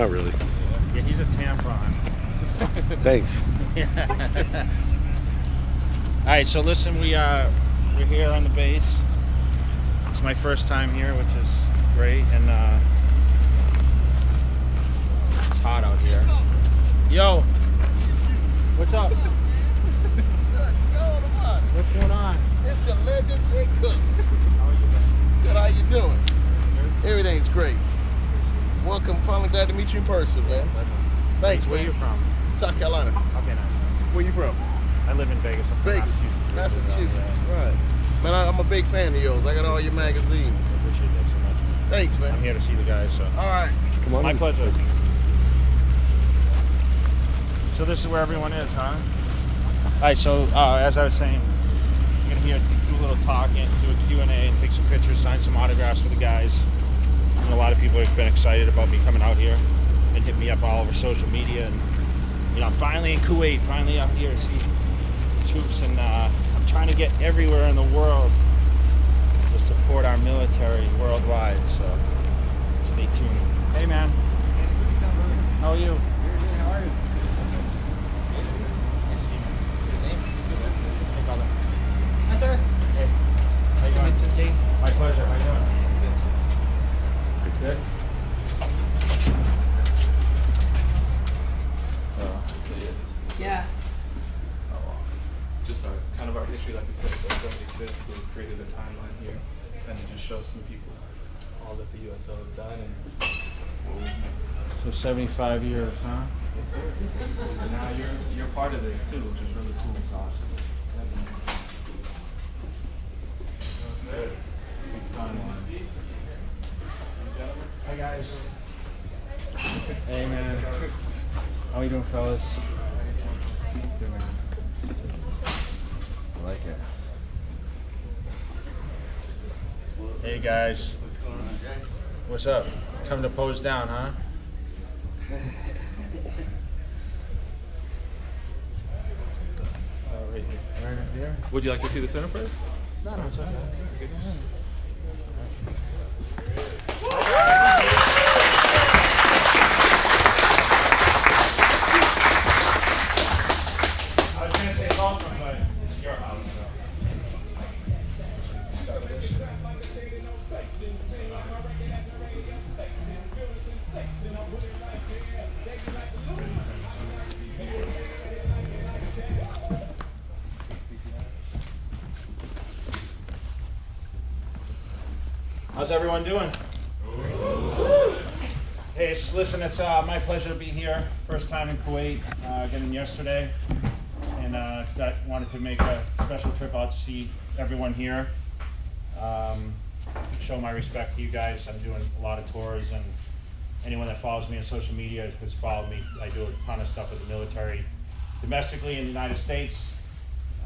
Not really. Yeah, he's a tampon. Thanks. Yeah. All right, so listen, we're here on the base. It's my first time here, which is great, and it's hot out here. Yo, what's up? What's going on? It's the legend Big Cook. How are you, man? Good, how you doing? Good? Everything's great. Welcome, finally glad to meet you in person, man. Thanks, Where man. you from? South Carolina. Okay, nice. Where you from? I live in Vegas. I'm from Vegas. Massachusetts. Right. Man, I'm a big fan of yours. I got all your magazines. I appreciate that so much. Thanks, man. I'm here to see the guys, so. All right. Come on. My in. pleasure. So this is where everyone is, huh? All right, so as I was saying, I'm gonna do a little talking, do a Q&A, and take some pictures, sign some autographs for the guys. And a lot of people have been excited about me coming out here and hit me up all over social media. And you know, I'm finally in Kuwait, finally out here to see troops, and I'm trying to get everywhere in the world to support our military worldwide. So stay tuned. Hey, man. How are you? How are you? Hey, brother. Hi, sir. Hey. How you doing? My pleasure. How you doing? Good. Yeah. Just kind of our history, like we said, it's our 75th, so we created a timeline here, and it just shows some people all that the USO has done and what we've made. So 75 years, huh? Yes, sir. And now you're part of this too, which is really cool. That's awesome. Good. Big fun. Hi, guys. Hey, man. How you doing, fellas? Good, man. I like it. Hey, guys. What's going on, Jay? What's up? Come to pose down, huh? Right here. Right here. Would you like to see the center first? No, it's okay. I was gonna say welcome, but it's your house, How's everyone doing? Hey, listen, it's my pleasure to be here. First time in Kuwait, getting yesterday, and wanted to make a special trip out to see everyone here. Show my respect to you guys. I'm doing a lot of tours, and anyone that follows me on social media has followed me. I do a ton of stuff with the military, domestically in the United States,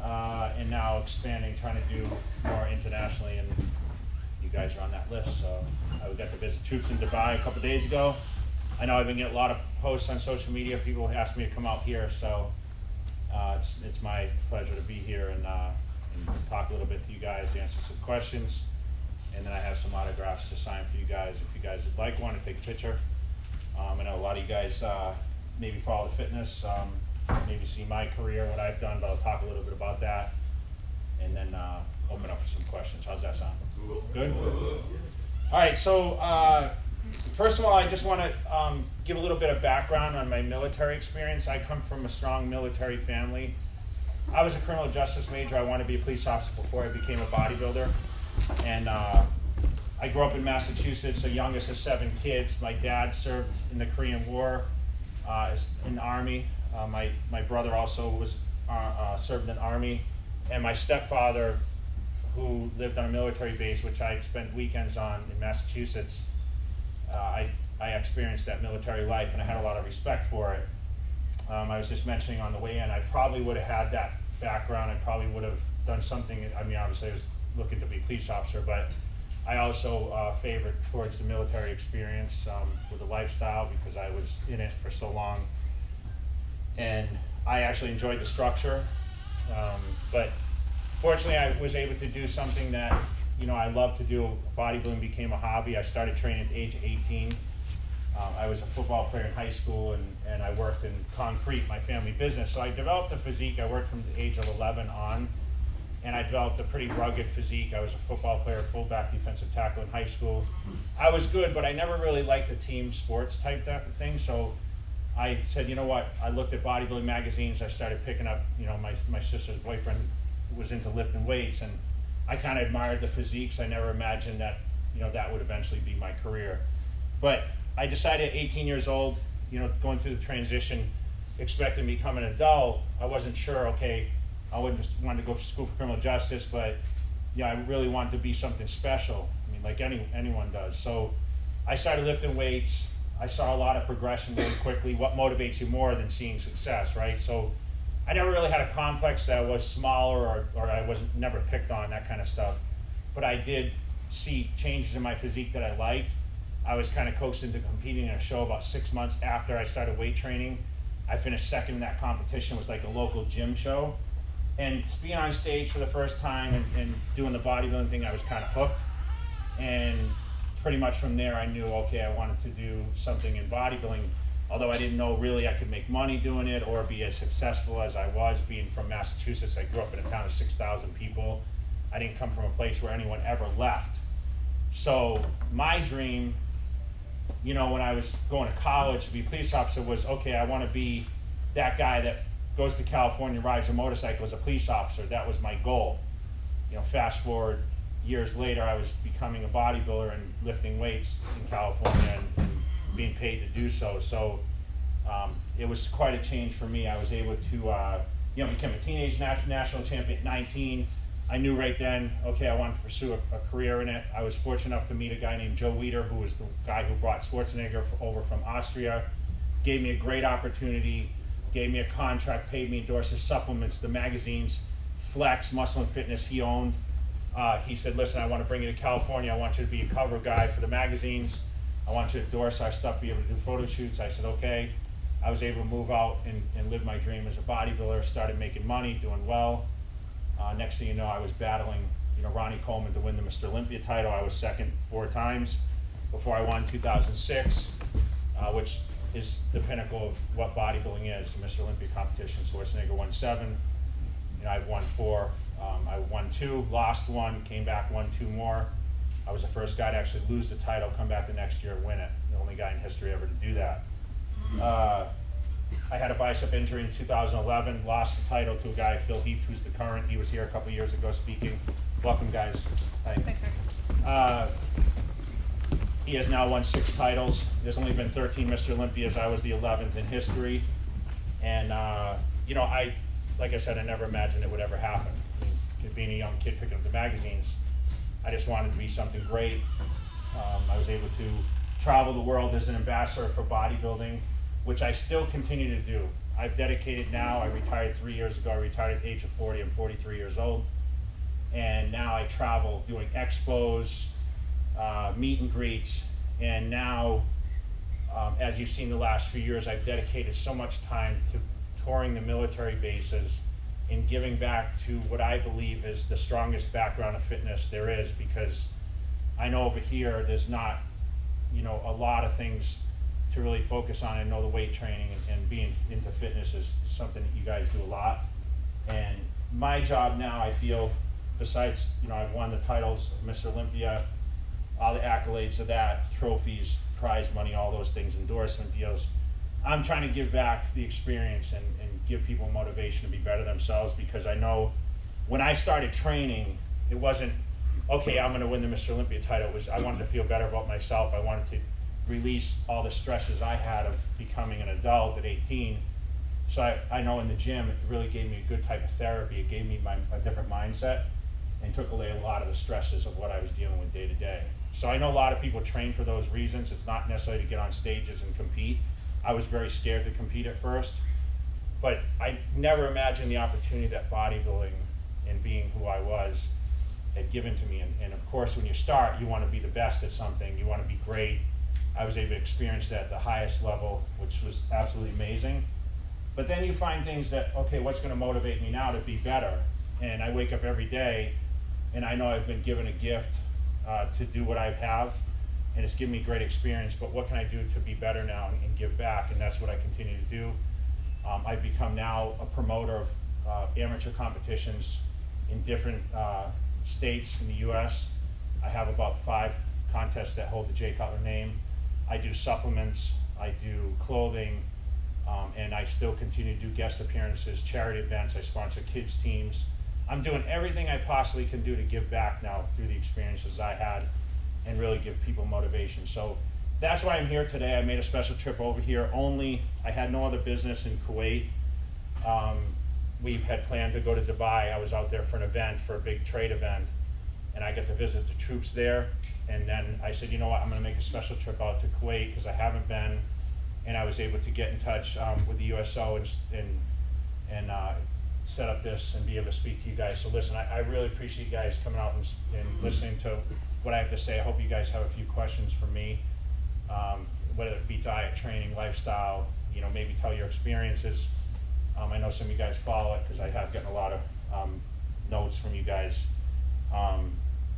and now expanding, trying to do more internationally. And you guys are on that list. So I got to visit troops in Dubai a couple days ago. I know I've been getting a lot of posts on social media. People ask me to come out here, so it's my pleasure to be here and talk a little bit to you guys, answer some questions, and then I have some autographs to sign for you guys if you guys would like one to take a picture. I know a lot of you guys maybe follow the fitness, maybe see my career, what I've done, but I'll talk a little bit about that, and then open up for some questions. How's that sound? Good? All right, so first of all, I just want to give a little bit of background on my military experience. I come from a strong military family. I was a criminal justice major. I wanted to be a police officer before I became a bodybuilder. And I grew up in Massachusetts, the youngest of 7 kids. My dad served in the Korean War in the Army. My brother also was served in the Army. And my stepfather, who lived on a military base, which I spent weekends on in Massachusetts, I experienced that military life, and I had a lot of respect for it. I was just mentioning on the way in, I probably would have had that background. I probably would have done something. I mean, obviously I was looking to be a police officer, but I also favored towards the military experience with the lifestyle because I was in it for so long. And I actually enjoyed the structure. But fortunately, I was able to do something that, you know, I love to do. Bodybuilding became a hobby. I started training at the age of 18. I was a football player in high school, and I worked in concrete, my family business. So I developed a physique. I worked from the age of 11 on, and I developed a pretty rugged physique. I was a football player, fullback, defensive tackle in high school. I was good, but I never really liked the team sports type thing. So I said, you know what? I looked at bodybuilding magazines. I started picking up, you know, my sister's boyfriend was into lifting weights, and I kind of admired the physiques. I never imagined that, you know, that would eventually be my career. But I decided at 18 years old, you know, going through the transition, expecting to become an adult, I wasn't sure, okay, I wouldn't just want to go to school for criminal justice, but yeah, I really wanted to be something special. I mean, like anyone does. So I started lifting weights. I saw a lot of progression really quickly. What motivates you more than seeing success, right? So I never really had a complex that I was smaller or I wasn't never picked on, that kind of stuff. But I did see changes in my physique that I liked. I was kind of coaxed into competing in a show about 6 months after I started weight training. I finished second in that competition. It was like a local gym show. And being on stage for the first time and doing the bodybuilding thing, I was kind of hooked. And pretty much from there, I knew, okay, I wanted to do something in bodybuilding. Although I didn't know really I could make money doing it or be as successful as I was. Being from Massachusetts, I grew up in a town of 6,000 people. I didn't come from a place where anyone ever left. So my dream, you know, when I was going to college to be a police officer was, okay, I want to be that guy that goes to California, rides a motorcycle as a police officer. That was my goal. You know, fast forward years later, I was becoming a bodybuilder and lifting weights in California and being paid to do so. So it was quite a change for me. I was able to, you know, become a teenage national champion at 19. I knew right then, okay, I wanted to pursue a career in it. I was fortunate enough to meet a guy named Joe Weider, who was the guy who brought Schwarzenegger over from Austria. Gave me a great opportunity, gave me a contract, paid me, endorsed his supplements, the magazines, Flex, Muscle and Fitness he owned. He said, listen, I want to bring you to California. I want you to be a cover guy for the magazines. I want you to endorse our stuff, be able to do photo shoots. I said, okay. I was able to move out and live my dream as a bodybuilder, started making money, doing well. Next thing you know, I was battling, you know, Ronnie Coleman to win the Mr. Olympia title. I was second 4 times before I won 2006, which is the pinnacle of what bodybuilding is, the Mr. Olympia competition. Schwarzenegger won 7. You know, I've won 4. I won 2, lost 1, came back, won 2 more. I was the first guy to actually lose the title, come back the next year and win it. The only guy in history ever to do that. I had a bicep injury in 2011, lost the title to a guy, Phil Heath, who's the current. He was here a couple years ago speaking. Welcome, guys. Hi. Thanks, sir. He has now won 6 titles. There's only been 13 Mr. Olympias. I was the 11th in history. And, you know, like I said, I never imagined it would ever happen. I mean, being a young kid picking up the magazines, I just wanted to be something great. I was able to travel the world as an ambassador for bodybuilding, which I still continue to do. I've dedicated now, I retired 3 years ago. I retired at the age of 40, I'm 43 years old. And now I travel doing expos, meet and greets, and now, as you've seen the last few years, I've dedicated so much time to touring the military bases and giving back to what I believe is the strongest background of fitness there is, because I know over here there's not, you know, a lot of things to really focus on. I know the weight training and being into fitness is something that you guys do a lot. And my job now, I feel, besides, you know, I've won the titles of Mr. Olympia, all the accolades of that, trophies, prize money, all those things, endorsement deals, I'm trying to give back the experience and give people motivation to be better themselves, because I know when I started training, it wasn't, okay, I'm gonna win the Mr. Olympia title. It was, I wanted to feel better about myself. I wanted to release all the stresses I had of becoming an adult at 18. So I know in the gym, it really gave me a good type of therapy. It gave me a different mindset and took away a lot of the stresses of what I was dealing with day to day. So I know a lot of people train for those reasons. It's not necessarily to get on stages and compete. I was very scared to compete at first, but I never imagined the opportunity that bodybuilding and being who I was had given to me. And of course, when you start, you want to be the best at something. You want to be great. I was able to experience that at the highest level, which was absolutely amazing. But then you find things that, okay, what's going to motivate me now to be better? And I wake up every day, and I know I've been given a gift to do what I have. and it's given me great experience, but what can I do to be better now and give back? And that's what I continue to do. I've become now a promoter of amateur competitions in different states in the US. I have about 5 contests that hold the Jay Cutler name. I do supplements, I do clothing, and I still continue to do guest appearances, charity events, I sponsor kids teams. I'm doing everything I possibly can do to give back now through the experiences I had and really give people motivation. So that's why I'm here today. I made a special trip over here only. I had no other business in Kuwait. We had planned to go to Dubai. I was out there for an event, for a big trade event, and I got to visit the troops there. And then I said, you know what, I'm gonna make a special trip out to Kuwait because I haven't been, and I was able to get in touch with the USO and set up this and be able to speak to you guys. So listen, I really appreciate you guys coming out and listening to what I have to say. I hope you guys have a few questions for me, whether it be diet, training, lifestyle, you know, maybe tell your experiences. I know some of you guys follow it because I have gotten a lot of notes from you guys.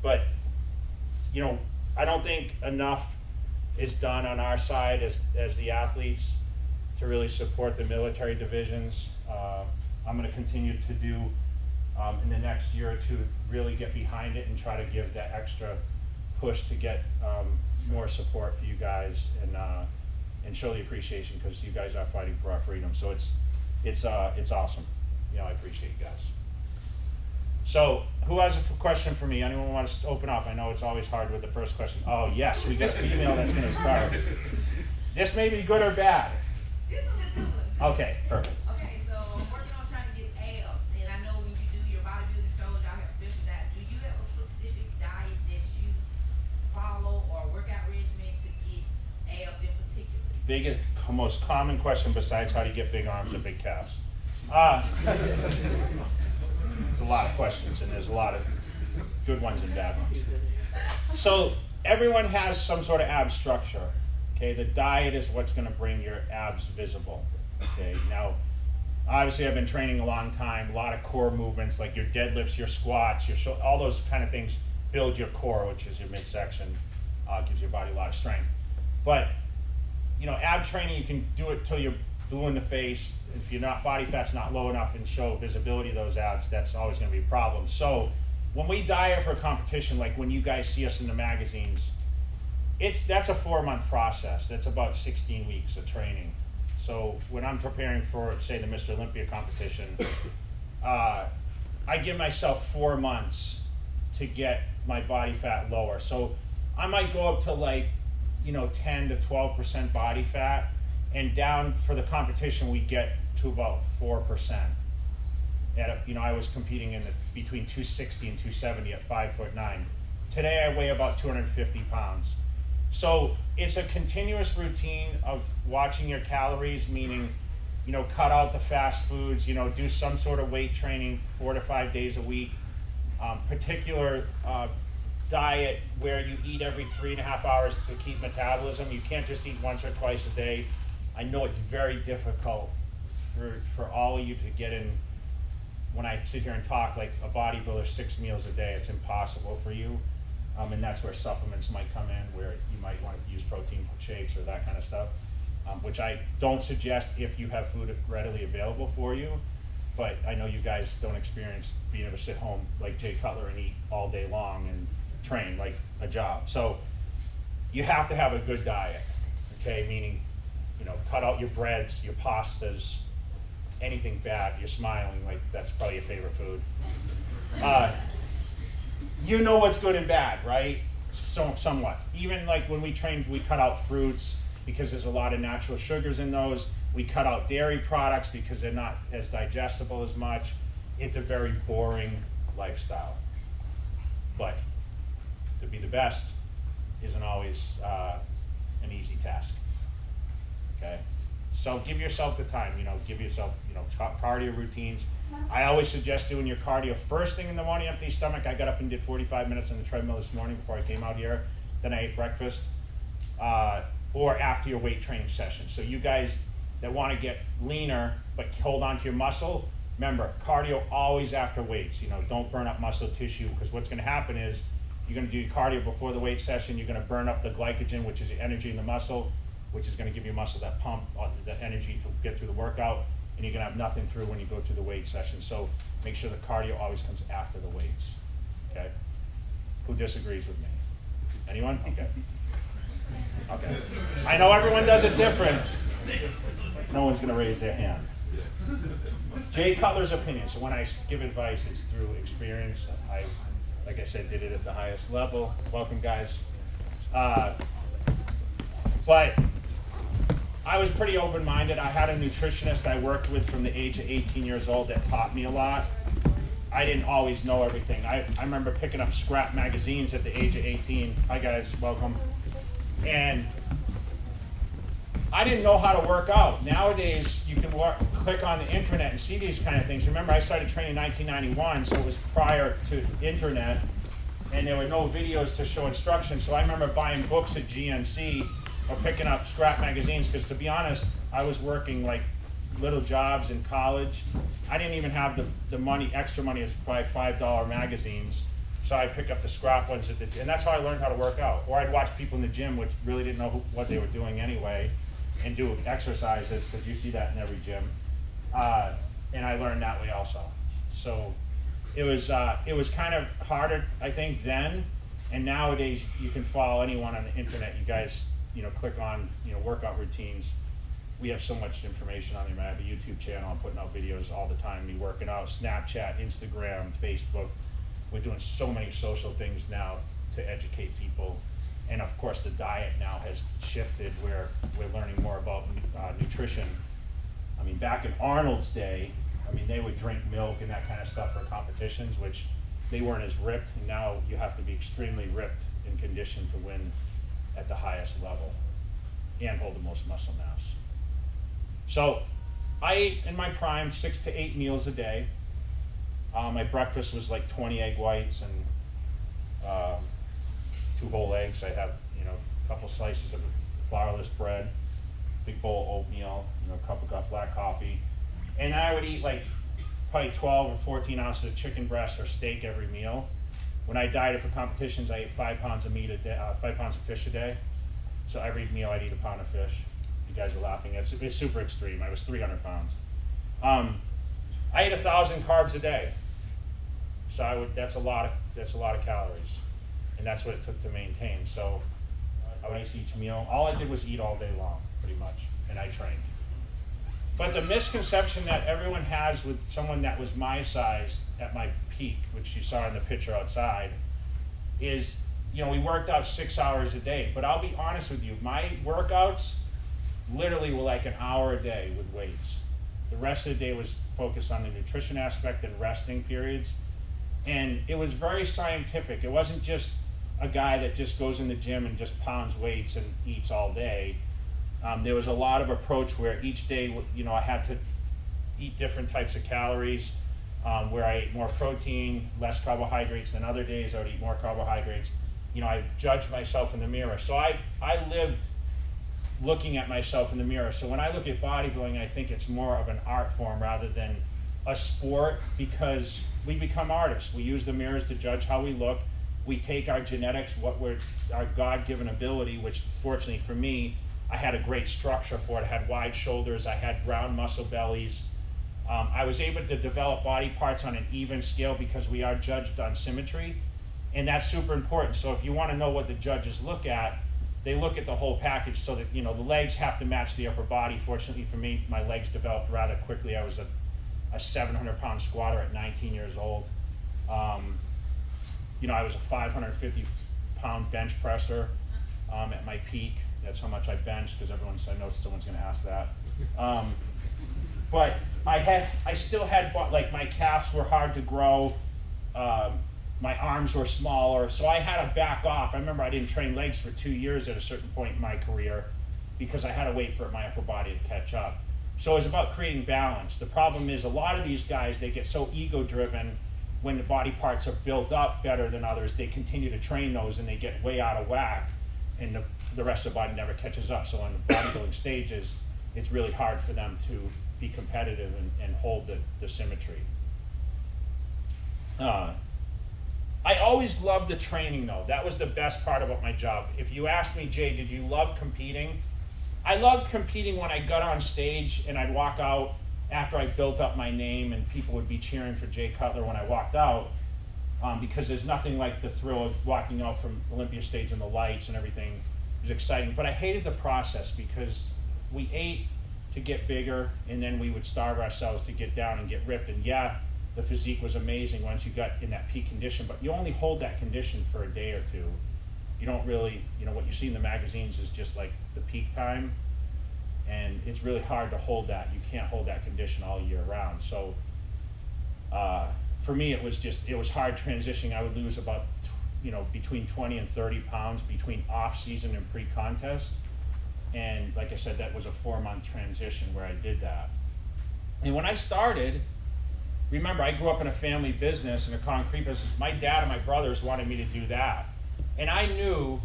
But, you know, I don't think enough is done on our side as the athletes to really support the military divisions. I'm going to continue to do in the next year or two, really get behind it and try to give that extra push to get more support for you guys and show the appreciation because you guys are fighting for our freedom. So it's awesome. You know, I appreciate you guys. So who has a question for me? Anyone want to open up? I know it's always hard with the first question. Oh yes, we got a female that's going to start. This may be good or bad. This is a good one. Okay, perfect. Okay, so I'm working on trying to get abs, and I know when you do your bodybuilding shows, y'all have special diet. Do you have a specific diet that you follow or workout regimen to get abs in particular? Most common question besides how do you get big arms and big calves? There's a lot of questions, and there's a lot of good ones and bad ones. So everyone has some sort of ab structure. Okay, the diet is what's going to bring your abs visible. Okay, now obviously I've been training a long time. A lot of core movements like your deadlifts, your squats, your all those kind of things build your core, which is your midsection, gives your body a lot of strength. But you know, ab training, you can do it till you're blue in the face. If you're not, body fat's not low enough and show visibility of those abs, that's always going to be a problem. So when we diet for a competition, like when you guys see us in the magazines, that's a 4-month process. That's about 16 weeks of training. So when I'm preparing for, say, the Mr. Olympia competition, I give myself 4 months to get my body fat lower. So I might go up to like, you know, 10 to 12% body fat, and down for the competition we get to about 4%. You know, I was competing in between 260 and 270 at 5'9". Today I weigh about 250 pounds. So it's a continuous routine of watching your calories, meaning, you know, cut out the fast foods, you know, do some sort of weight training 4 to 5 days a week, particular diet where you eat every 3.5 hours to keep metabolism. You can't just eat once or twice a day. I know it's very difficult for all of you to get in. When I sit here and talk like a bodybuilder, 6 meals a day, it's impossible for you. And that's where supplements might come in, where you might want to use protein shakes or that kind of stuff, which I don't suggest if you have food readily available for you. But I know you guys don't experience being able to sit home like Jay Cutler and eat all day long and train like a job. So you have to have a good diet, okay? Meaning, you know, cut out your breads, your pastas, anything bad. You're smiling like that's probably your favorite food. You know what's good and bad, right? So somewhat. Even like when we train, we cut out fruits because there's a lot of natural sugars in those. We cut out dairy products because they're not as digestible as much. It's a very boring lifestyle. But to be the best isn't always an easy task. Okay? So give yourself the time, you know, give yourself, you know, cardio routines. I always suggest doing your cardio first thing in the morning, empty stomach. I got up and did 45 minutes on the treadmill this morning before I came out here. Then I ate breakfast, or after your weight training session. So you guys that want to get leaner but hold on to your muscle, remember, cardio always after weights. You know, don't burn up muscle tissue, because what's going to happen is You're gonna do your cardio before the weight session. You're gonna burn up the glycogen, which is the energy in the muscle, which is gonna give your muscle that pump, the energy to get through the workout, and you're gonna have nothing through when you go through the weight session. So make sure the cardio always comes after the weights, okay? Who disagrees with me? Anyone? Okay. Okay. I know everyone does it different. No one's gonna raise their hand. Jay Cutler's opinion. So when I give advice, it's through experience. I, like I said, did it at the highest level. Welcome, guys. But I was pretty open-minded. I had a nutritionist I worked with from the age of 18 years old that taught me a lot. I didn't always know everything. I remember picking up scrap magazines at the age of 18. Hi guys, welcome. And I didn't know how to work out. Nowadays, you can click on the internet and see these kind of things. Remember, I started training in 1991, so it was prior to internet, and there were no videos to show instructions. So I remember buying books at GNC or picking up scrap magazines, because to be honest, I was working like little jobs in college. I didn't even have the money, extra money to buy $5 magazines. So I'd pick up the scrap ones, and that's how I learned how to work out. Or I'd watch people in the gym, which really didn't know what they were doing anyway, and do exercises, because you see that in every gym. And I learned that way also. So it was kind of harder, I think, then. And nowadays, you can follow anyone on the internet. You guys, click on, workout routines. We have so much information on there. I have a YouTube channel. I'm putting out videos all the time, me working out. Snapchat, Instagram, Facebook. We're doing so many social things now to educate people. And of course, the diet now has shifted where we're learning more about nutrition. I mean, back in Arnold's day, they would drink milk and that kind of stuff for competitions, which they weren't as ripped. And now you have to be extremely ripped and conditioned to win at the highest level and hold the most muscle mass. So I ate in my prime 6 to 8 meals a day. My breakfast was like 20 egg whites and 2 whole eggs. I have, a couple slices of flourless bread, big bowl of oatmeal, a cup of black coffee. And I would eat like probably 12 or 14 ounces of chicken breast or steak every meal. When I dieted for competitions, I ate 5 pounds of meat a day, 5 pounds of fish a day. So every meal I'd eat a pound of fish. You guys are laughing. It's super extreme. I was 300 pounds. I ate 1,000 carbs a day. So that's a lot of calories. And that's what it took to maintain. So I would eat each meal. All I did was eat all day long, pretty much, and I trained. But the misconception that everyone has with someone that was my size at my peak, which you saw in the picture outside, is, we worked out 6 hours a day. But I'll be honest with you, my workouts literally were like an hour a day with weights. The rest of the day was focused on the nutrition aspect and resting periods. And it was very scientific. It wasn't just a guy that just goes in the gym and just pounds weights and eats all day. There was a lot of approach where each day, I had to eat different types of calories, where I ate more protein, less carbohydrates than other days. I would eat more carbohydrates. I judged myself in the mirror. So I lived looking at myself in the mirror. So when I look at bodybuilding, I think it's more of an art form rather than a sport, because we become artists. We use the mirrors to judge how we look. We take our genetics, our God-given ability, which fortunately for me, I had a great structure for it. I had wide shoulders, I had round muscle bellies. I was able to develop body parts on an even scale because we are judged on symmetry, and that's super important. So if you want to know what the judges look at, they look at the whole package, so that, the legs have to match the upper body. Fortunately for me, my legs developed rather quickly. I was a 700-pound squatter at 19 years old. I was a 550-pound bench presser at my peak. That's how much I benched, because I know someone's going to ask that. But I still had, like, my calves were hard to grow. My arms were smaller, so I had to back off. I remember I didn't train legs for 2 years at a certain point in my career because I had to wait for my upper body to catch up. So it was about creating balance. The problem is a lot of these guys, they get so ego-driven when the body parts are built up better than others, they continue to train those and they get way out of whack, and the rest of the body never catches up. So on the bodybuilding stages, it's really hard for them to be competitive and hold the symmetry. I always loved the training though. That was the best part about my job. If you asked me, Jay, did you love competing? I loved competing when I got on stage and I'd walk out after I built up my name and people would be cheering for Jay Cutler when I walked out, because there's nothing like the thrill of walking out from Olympia stage and the lights and everything. It was exciting, but I hated the process because we ate to get bigger and then we would starve ourselves to get down and get ripped. And yeah, the physique was amazing once you got in that peak condition, but you only hold that condition for a day or two. You don't really, what you see in the magazines is just like the peak time, and it's really hard to hold that. You can't hold that condition all year round. So for me, it was hard transitioning. I would lose about, between 20 and 30 pounds between off season and pre-contest. And like I said, that was a 4-month transition where I did that. And when I started, remember, I grew up in a family business, in a concrete business. My dad and my brothers wanted me to do that. And I knew,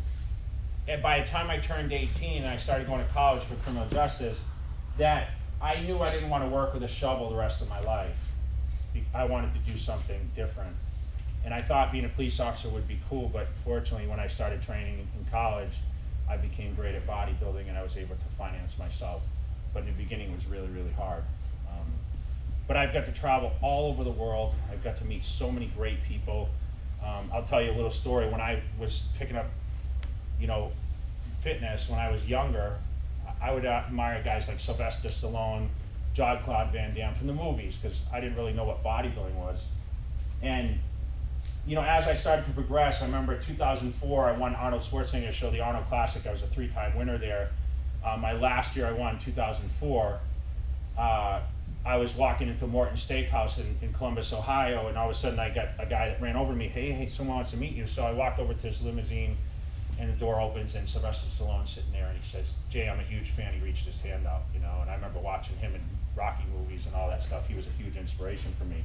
and by the time I turned 18 and I started going to college for criminal justice, that I knew I didn't want to work with a shovel the rest of my life. I wanted to do something different. And I thought being a police officer would be cool, but fortunately when I started training in college, I became great at bodybuilding and I was able to finance myself. But in the beginning it was really, really hard. But I've got to travel all over the world. I've got to meet so many great people. I'll tell you a little story. When I was picking up, fitness when I was younger, I would admire guys like Sylvester Stallone, Jean-Claude Van Damme from the movies, because I didn't really know what bodybuilding was. And as I started to progress, I remember 2004, I won Arnold Schwarzenegger's show, the Arnold Classic. I was a 3-time winner there. My last year I won, 2004. I was walking into Morton Steakhouse in Columbus, Ohio, and all of a sudden I got a guy that ran over me. Hey, someone wants to meet you. So I walked over to his limousine, and the door opens, and Sylvester Stallone's sitting there, and he says, Jay, I'm a huge fan. He reached his hand out, and I remember watching him in Rocky movies and all that stuff. He was a huge inspiration for me.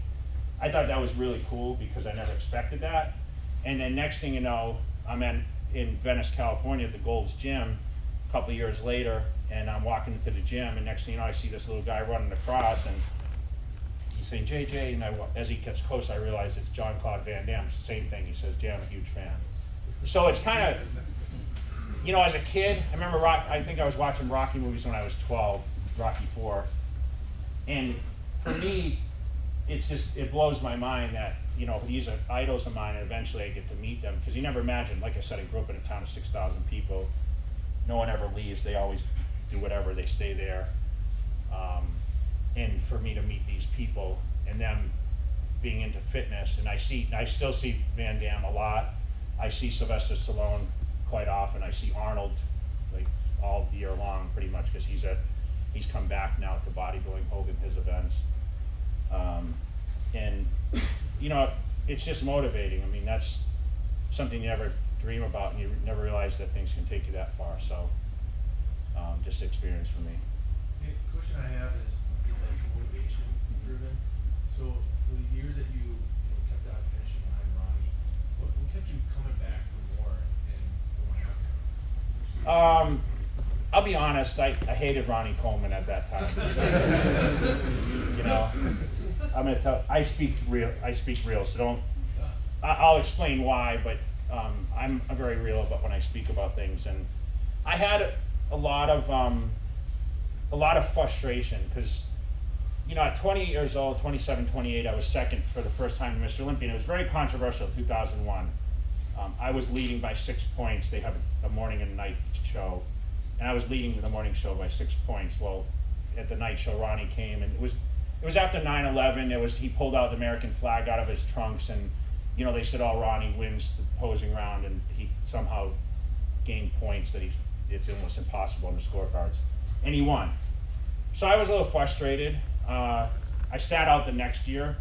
I thought that was really cool because I never expected that. And then next thing you know, I'm in Venice, California at the Gold's Gym a couple of years later, and I'm walking into the gym, and next thing you know, I see this little guy running across, and he's saying, Jay, and as he gets close, I realize it's Jean-Claude Van Damme. It's the same thing. He says, Jay, I'm a huge fan. So it's kind of, as a kid, I remember I think I was watching Rocky movies when I was 12, Rocky 4, and for me, it blows my mind that, these are idols of mine, and eventually I get to meet them, because you never imagine, like I said, I grew up in a town of 6,000 people. No one ever leaves. They always do whatever. They stay there. And for me to meet these people and them being into fitness, and I still see Van Damme a lot. I see Sylvester Stallone quite often. I see Arnold like all year long, pretty much, because he's come back now to bodybuilding, holding his events. And it's just motivating. I mean, that's something you never dream about, and you never realize that things can take you that far. So just experience for me. The question I have is like motivation driven. So for the years that you kept on finishing behind Ronnie, what kept you coming back for more and going after? I'll be honest, I hated Ronnie Coleman at that time. I'm gonna tell, I speak real, so don't, I'll explain why, but I'm very real about when I speak about things. And I had a lot of frustration, because at 20 years old, 27, 28, I was second for the first time to Mr. Olympia, and it was very controversial. 2001, I was leading by 6 points. They have a morning and night show, and I was leading the morning show by 6 points. Well, at the night show, Ronnie came, and it was after 9/11. He pulled out the American flag out of his trunks, and they said, oh, Ronnie wins the posing round, and he somehow gained points that it's almost impossible in the scorecards, and he won. So I was a little frustrated. I sat out the next year,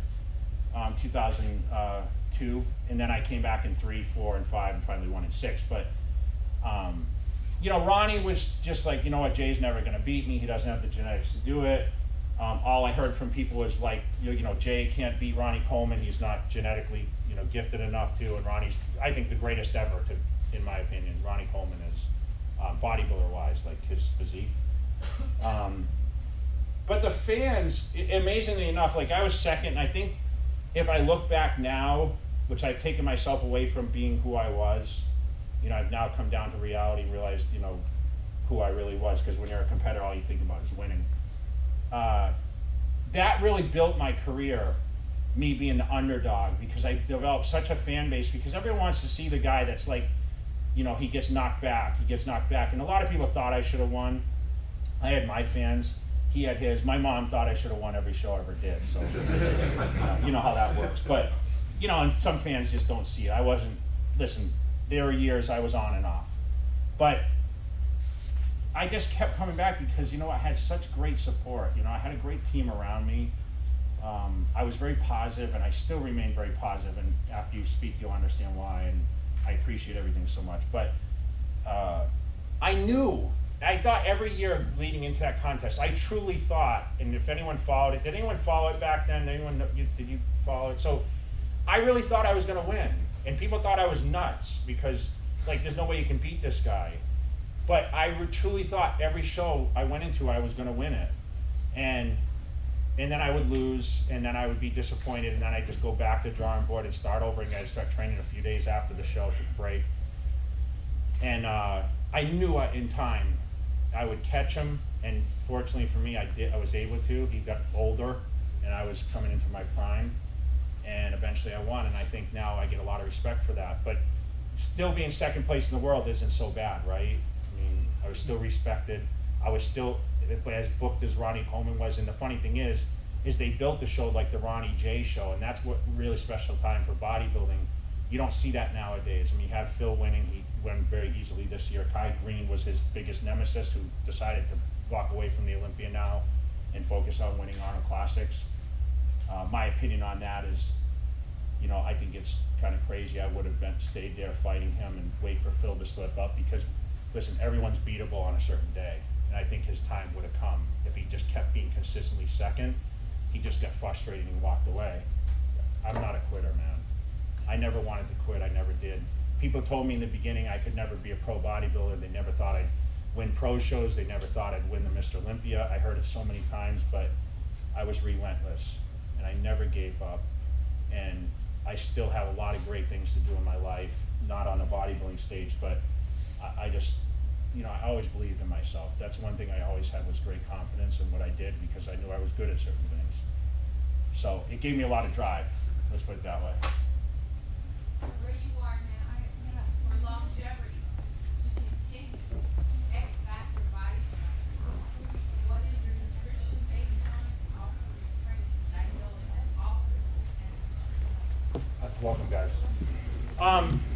2002, and then I came back in 3, 4, and 5, and finally won in 6. But Ronnie was just like, Jay's never going to beat me. He doesn't have the genetics to do it. All I heard from people was like, Jay can't beat Ronnie Coleman. He's not genetically, gifted enough to. And Ronnie's, I think, the greatest ever, in my opinion. Ronnie Coleman is bodybuilder-wise, like his physique. But the fans, amazingly enough, like I was second. And I think if I look back now, which I've taken myself away from being who I was. You know, I've now come down to reality and realized, you know, who I really was, because when you're a competitor, all you think about is winning. That really built my career, me being the underdog, because I developed such a fan base, because everyone wants to see the guy that's like, you know, he gets knocked back, and a lot of people thought I should have won. I had my fans, he had his. My mom thought I should have won every show I ever did, so you know how that works. But, you know, and some fans just don't see it. Listen, there were years I was on and off. But I just kept coming back because, you know, I had such great support. You know, I had a great team around me. I was very positive, and I still remain very positive, and after you speak, you'll understand why, and I appreciate everything so much. But I thought every year leading into that contest, I truly thought, and if anyone followed it, did anyone follow it back then? Did you follow it? So I really thought I was going to win, and people thought I was nuts, because, like, there's no way you can beat this guy. But I truly thought every show I went into, I was going to win it. And then I would lose, and then I would be disappointed, and then I'd just go back to the drawing board and start over again. I'd start training a few days after the show, took a break. And I knew in time I would catch him, and fortunately for me, I was able to. He got older, and I was coming into my prime, and eventually I won, and I think now I get a lot of respect for that. But still being second place in the world isn't so bad, right? I mean, I was still respected. I was still as booked as Ronnie Coleman was, and the funny thing is they built the show like the Ronnie J show, and that's what really special time for bodybuilding. You don't see that nowadays. I mean, you have Phil winning, he won very easily this year. Kai Green was his biggest nemesis, who decided to walk away from the Olympia now and focus on winning Arnold Classics. My opinion on that is, you know, I think it's kind of crazy. I would have stayed there fighting him and wait for Phil to slip up, because, listen, everyone's beatable on a certain day. And I think his time would have come if he just kept being consistently second. He just got frustrated and walked away. I'm not a quitter, man. I never wanted to quit. I never did. People told me in the beginning I could never be a pro bodybuilder. They never thought I'd win pro shows. They never thought I'd win the Mr. Olympia. I heard it so many times, but I was relentless, and I never gave up. And I still have a lot of great things to do in my life, not on the bodybuilding stage, but I just, you know, I always believed in myself. That's one thing I always had, was great confidence in what I did, because I knew I was good at certain things. So it gave me a lot of drive, let's put it that way. Where you are now, for longevity, to continue, X Factor body structure, what is your nutrition based on, also your training? I know it has offers. Welcome, guys.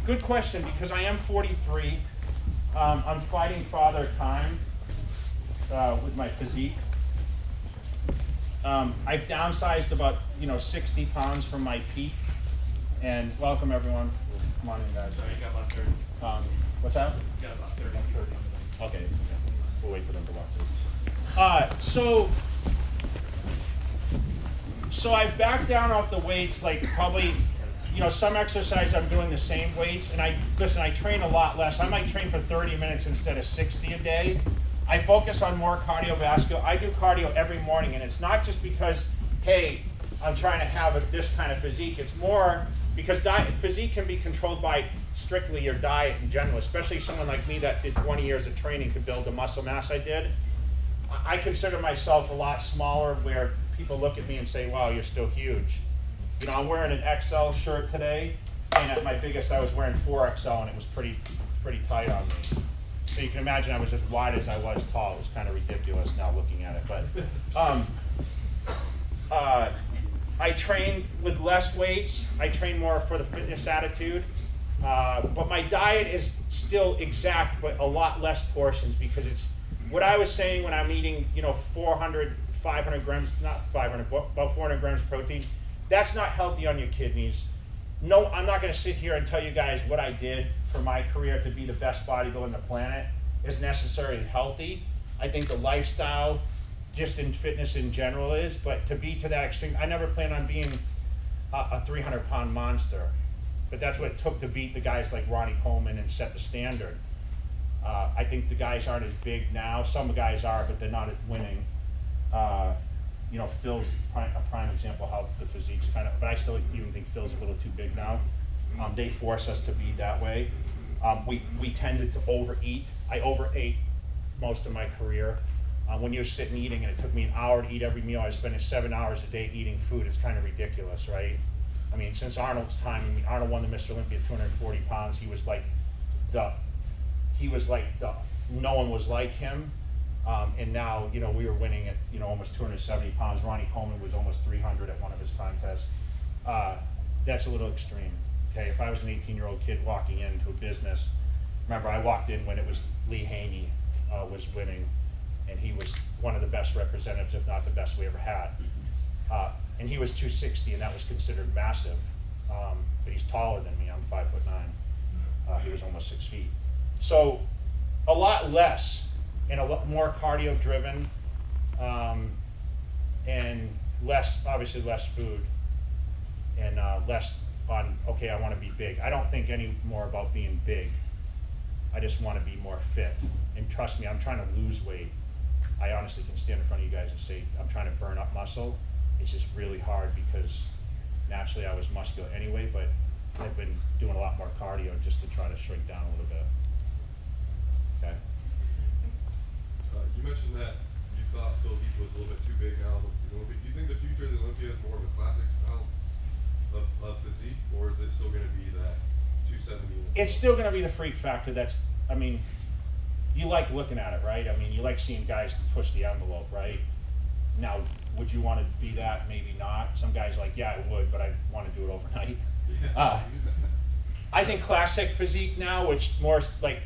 Good question, because I am 43. I'm fighting father time with my physique. I've downsized about 60 pounds from my peak. And welcome, everyone. Come on in, guys. Sorry, you got about 30. What's that? You got about 30. 30. Okay. We'll wait for them to walk through. So I've backed down off the weights, like probably, some exercise I'm doing the same weights, and I train a lot less. I might train for 30 minutes instead of 60 a day. I focus on more cardiovascular. I do cardio every morning, and it's not just because, hey, I'm trying to have this kind of physique. It's more because physique can be controlled by strictly your diet in general, especially someone like me that did 20 years of training to build the muscle mass I did. I consider myself a lot smaller, where people look at me and say, wow, you're still huge. I'm wearing an XL shirt today, and at my biggest I was wearing 4XL, and it was pretty tight on me. So you can imagine I was as wide as I was tall. It was kind of ridiculous now looking at it. But I train with less weights. I train more for the fitness attitude. But my diet is still exact, but a lot less portions, because it's what I was saying when I'm eating, 500 grams, not 500, about 400 grams of protein. That's not healthy on your kidneys. No, I'm not going to sit here and tell you guys what I did for my career to be the best bodybuilder on the planet is necessarily healthy. I think the lifestyle, just in fitness in general, is, but to be to that extreme, I never planned on being a 300-pound monster. But that's what it took to beat the guys like Ronnie Coleman and set the standard. I think the guys aren't as big now. Some guys are, but they're not as winning. Phil's a prime example how the physique's kind of, but I still even think Phil's a little too big now. They force us to be that way. We tended to overeat. I overate most of my career. When you're sitting eating and it took me an hour to eat every meal, I was spending 7 hours a day eating food. It's kind of ridiculous, right? I mean, since Arnold's time, I mean, Arnold won the Mr. Olympia at 240 pounds. He was like the, no one was like him. And now, you know, we were winning at, you know, almost 270 pounds. Ronnie Coleman was almost 300 at one of his contests. That's a little extreme, okay? If I was an 18-year-old kid walking into a business, remember I walked in when it was Lee Haney was winning, and he was one of the best representatives, if not the best we ever had. And he was 260, and that was considered massive. But he's taller than me, I'm 5'9". He was almost 6 feet. So a lot less, and a lot more cardio driven, and less, obviously less food, and less on, okay, I want to be big. I don't think any more about being big. I just want to be more fit. And trust me, I'm trying to lose weight. I honestly can stand in front of you guys and say, I'm trying to burn up muscle. It's just really hard because naturally I was muscular anyway, but I've been doing a lot more cardio just to try to shrink down a little bit. Okay? You mentioned that you thought Phil Heath was a little bit too big now. Do you think the future of the Olympia is more of a classic style of physique, or is it still going to be that 270? It's still going to be the freak factor. That's, I mean, you like looking at it, right? I mean, you like seeing guys push the envelope, right? Now, would you want to be that? Maybe not. Some guys like, yeah, I would, but I want to do it overnight. I think classic physique now, which more like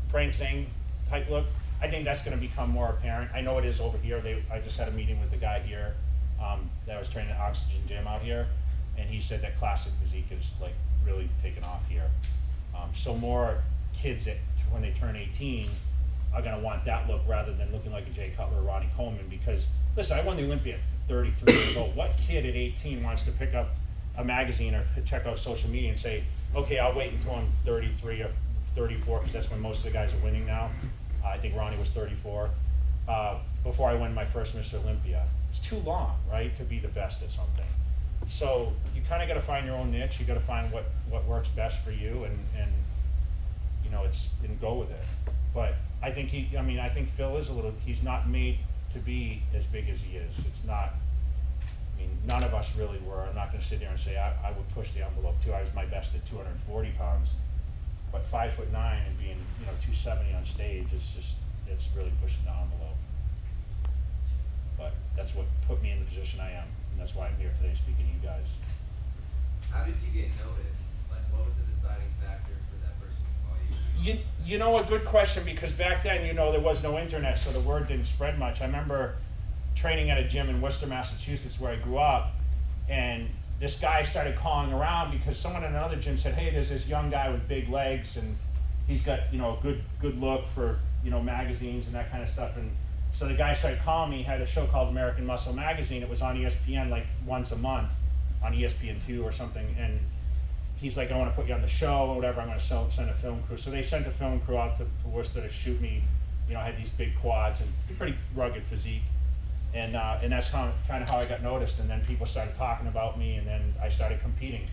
Frank Zane type look, I think that's going to become more apparent. I know it is over here. I just had a meeting with the guy here that was training at Oxygen Gym out here, and he said that classic physique is like really taken off here. So more kids that when they turn 18 are going to want that look rather than looking like a Jay Cutler or Ronnie Coleman, because listen, I won the Olympia at 33 years old. What kid at 18 wants to pick up a magazine or check out social media and say, okay, I'll wait until I'm 33 or 34, because that's when most of the guys are winning now. I think Ronnie was 34, before I win my first Mr. Olympia. It's too long, right, to be the best at something. So you kind of got to find your own niche. You got to find what works best for you, and you know, and go with it. But I think I think Phil is he's not made to be as big as he is. It's not, I mean, none of us really were. I'm not going to sit there and say I would push the envelope too. I was my best at 240 pounds. But 5'9" and being, you know, 270 on stage is just, it's really pushing the envelope. But that's what put me in the position I am, and that's why I'm here today speaking to you guys. How did you get noticed? Like, what was the deciding factor for that person to call you? You know, a good question, because back then, you know, there was no internet, so the word didn't spread much. I remember training at a gym in Worcester, Massachusetts, where I grew up, and this guy started calling around because someone in another gym said, hey, there's this young guy with big legs, and he's got, you know, a good look for, you know, magazines and that kind of stuff. And so the guy started calling me. He had a show called American Muscle Magazine. It was on ESPN like once a month, on ESPN2 or something. And he's like, I want to put you on the show or whatever. I'm going to send a film crew. So they sent a film crew out to Worcester to shoot me. You know, I had these big quads and pretty rugged physique. And that's kind of how I got noticed. And then people started talking about me, and then I started competing.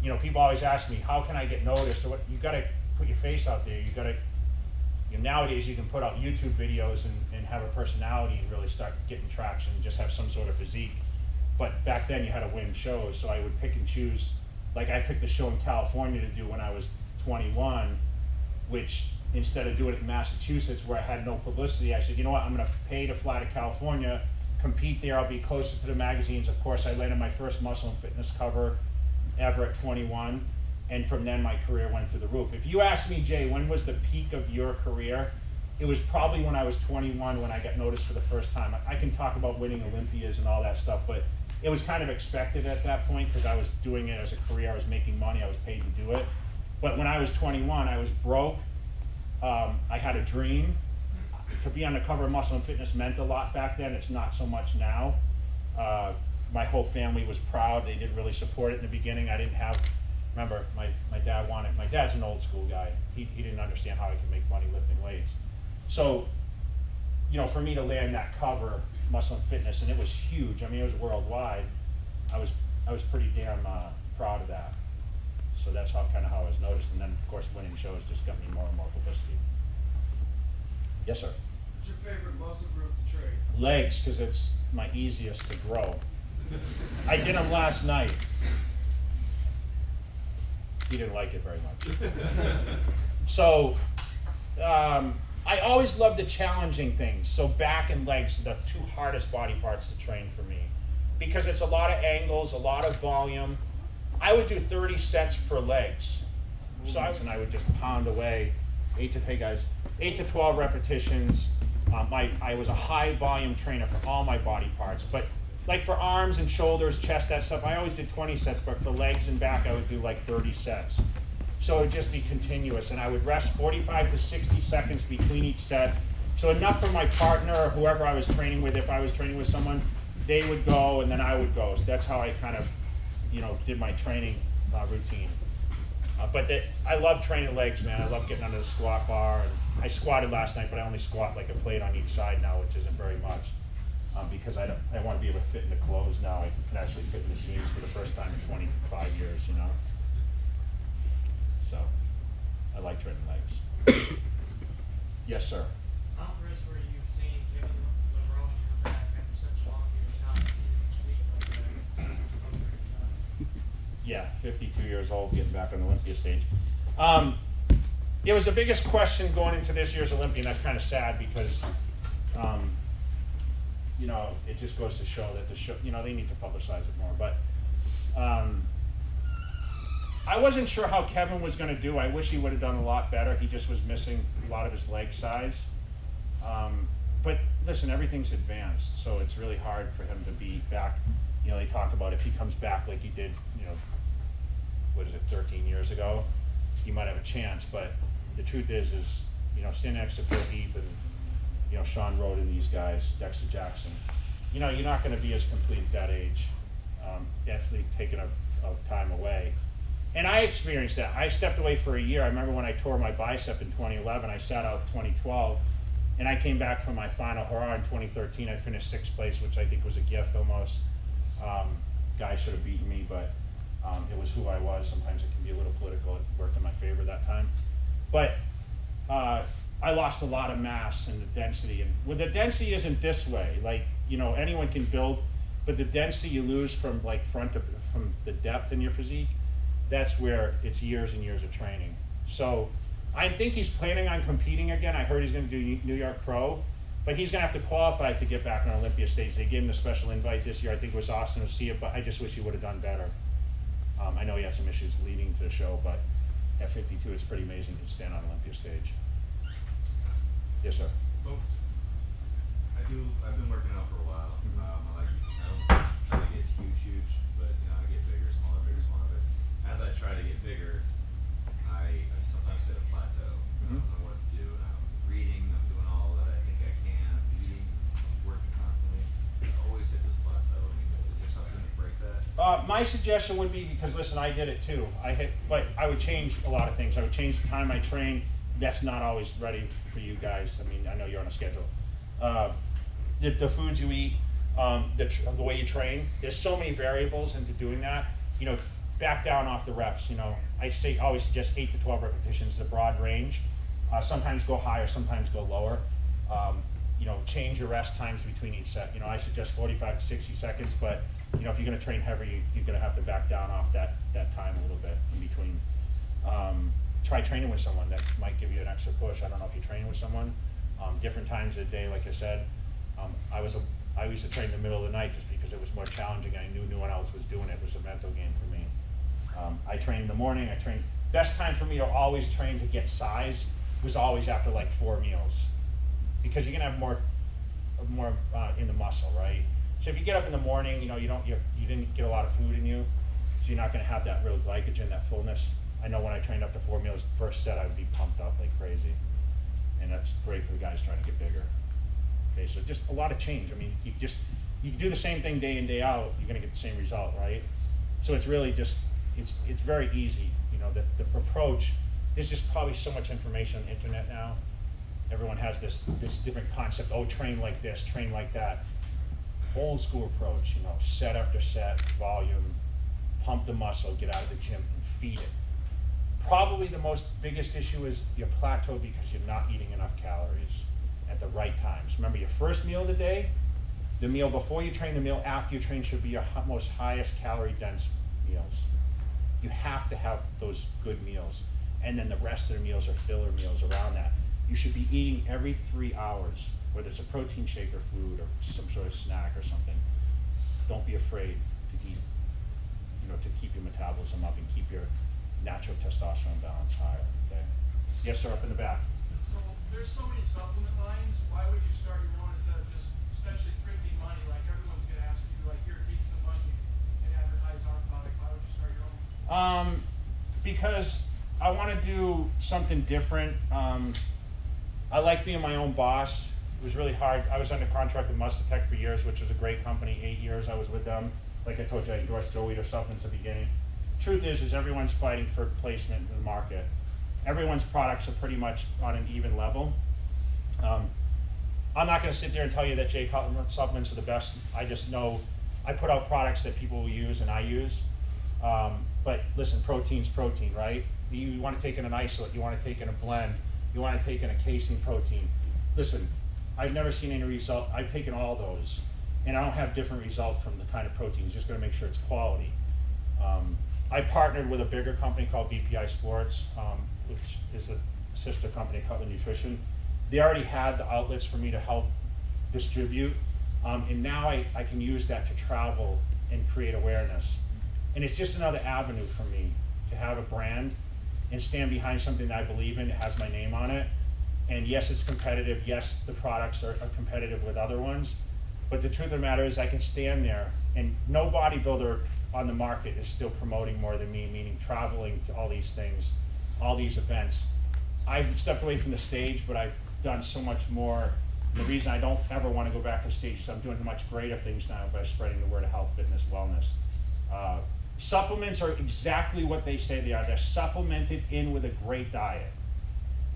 You know, people always ask me, how can I get noticed? Or what? You got to put your face out there. You got to, you know, nowadays you can put out YouTube videos and have a personality and really start getting traction and just have some sort of physique. But back then you had to win shows, so I would pick and choose. Like I picked a show in California to do when I was 21, which instead of doing it in Massachusetts where I had no publicity, I said, you know what, I'm going to pay to fly to California, compete there, I'll be closer to the magazines. Of course, I landed my first Muscle and Fitness cover ever at 21, and from then my career went through the roof. If you ask me, Jay, when was the peak of your career? It was probably when I was 21 when I got noticed for the first time. I can talk about winning Olympias and all that stuff, but it was kind of expected at that point because I was doing it as a career, I was making money, I was paid to do it. But when I was 21, I was broke. I had a dream. To be on the cover of Muscle and Fitness meant a lot back then. It's not so much now. My whole family was proud. They didn't really support it in the beginning. I didn't have, remember, my dad's an old school guy. He didn't understand how I could make money lifting weights. So, you know, for me to land that cover, Muscle and Fitness, and it was huge. I mean, it was worldwide. I was pretty damn proud of that. So that's how kind of how I was noticed. And then of course winning shows just got me more and more publicity. Yes, sir. What's your favorite muscle group to train? Legs, because it's my easiest to grow. I did them last night. He didn't like it very much. So I always love the challenging things. So back and legs are the two hardest body parts to train for me, because it's a lot of angles, a lot of volume. I would do 30 sets for legs. So I would just pound away, 8 to 12 repetitions. I was a high volume trainer for all my body parts, but like for arms and shoulders, chest, that stuff, I always did 20 sets, but for legs and back, I would do like 30 sets. So it would just be continuous, and I would rest 45 to 60 seconds between each set. So enough for my partner or whoever I was training with. If I was training with someone, they would go and then I would go. So that's how I kind of, did my training routine. But I love training legs, man. I love getting under the squat bar. And I squatted last night, but I only squat like a plate on each side now, which isn't very much. Because I want to be able to fit in the clothes now. I can actually fit in the jeans for the first time in 25 years, So, I like training legs. Yes, sir. How impressed were you seeing Kevin LeBron come back after such a long period of time? Yeah, 52 years old, getting back on the Olympia stage. It was the biggest question going into this year's Olympia, and that's kind of sad because, it just goes to show that the show, they need to publicize it more. But I wasn't sure how Kevin was going to do. I wish he would have done a lot better. He just was missing a lot of his leg size. But listen, everything's advanced, so it's really hard for him to be back. They talked about if he comes back like he did, 13 years ago, he might have a chance. But the truth is standing next to Phil Heath and Sean Rhodes and these guys, Dexter Jackson, you're not going to be as complete at that age. Definitely taking a time away. And I experienced that. I stepped away for a year. I remember when I tore my bicep in 2011, I sat out 2012, and I came back from my final hurrah in 2013. I finished 6th place, which I think was a gift almost. Guys should have beaten me, but it was who I was. Sometimes it can be a little political. It worked in my favor that time. But I lost a lot of mass and the density. And well, the density isn't this way. Like, anyone can build, but the density you lose from from the depth in your physique, that's where it's years and years of training. So I think he's planning on competing again. I heard he's going to do New York Pro, but he's going to have to qualify to get back on Olympia stage. They gave him a special invite this year. I think it was awesome to see it, but I just wish he would have done better. I know he had some issues leading to the show, but at 52, it's pretty amazing to stand on Olympia stage. Yes, sir. So, I've been working out for a while. I don't try to get huge, but I get bigger, smaller. As I try to get bigger, I sometimes hit a plateau. I don't know what to do. I'm reading, I'm doing all that I think I can, I'm eating, I'm working constantly. I always hit this plateau. Is there something to break that? My suggestion would be, because listen, I did it too. But I would change a lot of things. I would change the time I train. That's not always ready for you guys. I mean, I know you're on a schedule. The foods you eat, the way you train. There's so many variables into doing that. Back down off the reps. I always suggest 8 to 12 repetitions, the broad range. Sometimes go higher, sometimes go lower. Change your rest times between each set. I suggest 45 to 60 seconds, but if you're going to train heavy, you're going to have to back down off that time a little bit in between. Try training with someone that might give you an extra push. I don't know if you're training with someone. Different times of the day, like I said. I used to train in the middle of the night just because it was more challenging. I knew no one else was doing it. It was a mental game for me. I train in the morning. Best time for me to always train to get size was always after like 4 meals, because you're gonna have more in the muscle, right? So if you get up in the morning, you didn't get a lot of food in you, so you're not gonna have that real glycogen, that fullness. I know when I trained up to 4 meals, first set I would be pumped up like crazy, and that's great for the guys trying to get bigger. Okay, so just a lot of change. I mean, you do the same thing day in, day out, you're gonna get the same result, right? So it's really just, it's very easy, the approach. There's just probably so much information on the internet now. Everyone has this different concept, train like this, train like that. Old school approach, set after set, volume, pump the muscle, get out of the gym and feed it. Probably the biggest issue is your plateau because you're not eating enough calories at the right times. Remember, your first meal of the day, the meal before you train, the meal after you train should be your most highest calorie dense meals. You have to have those good meals. And then the rest of the meals are filler meals around that. You should be eating every 3 hours, whether it's a protein shake or food or some sort of snack or something. Don't be afraid to eat, to keep your metabolism up and keep your natural testosterone balance higher, okay? Yes, sir, up in the back. So there's so many supplement lines. Why would you start your own instead of just essentially printing money? Like everyone's gonna ask you, like, here, take some money and advertise our product. Why would you start your own? Because I want to do something different. I like being my own boss. It was really hard. I was under contract with Muscle-Tech for years, which was a great company. 8 years I was with them. Like I told you, I endorsed Joe Eater supplements at the beginning. Truth is everyone's fighting for placement in the market. Everyone's products are pretty much on an even level. I'm not going to sit there and tell you that J. Cutler supplements are the best. I just know I put out products that people will use and I use. But listen, protein's protein, right? You want to take in an isolate, you want to take in a blend, you want to take in a casein protein. Listen, I've never seen any result. I've taken all those, and I don't have different results from the kind of proteins. Just going to make sure it's quality. I partnered with a bigger company called BPI Sports, which is a sister company of Cutler Nutrition. They already had the outlets for me to help distribute, and now I can use that to travel and create awareness. And it's just another avenue for me to have a brand and stand behind something that I believe in that has my name on it. And yes, it's competitive. Yes, the products are competitive with other ones. But the truth of the matter is I can stand there, and no bodybuilder on the market is still promoting more than me, meaning traveling to all these things, all these events. I've stepped away from the stage, but I've done so much more. The reason I don't ever want to go back to the stage is I'm doing much greater things now by spreading the word of health, fitness, wellness. Supplements are exactly what they say they are. They're supplemented in with a great diet.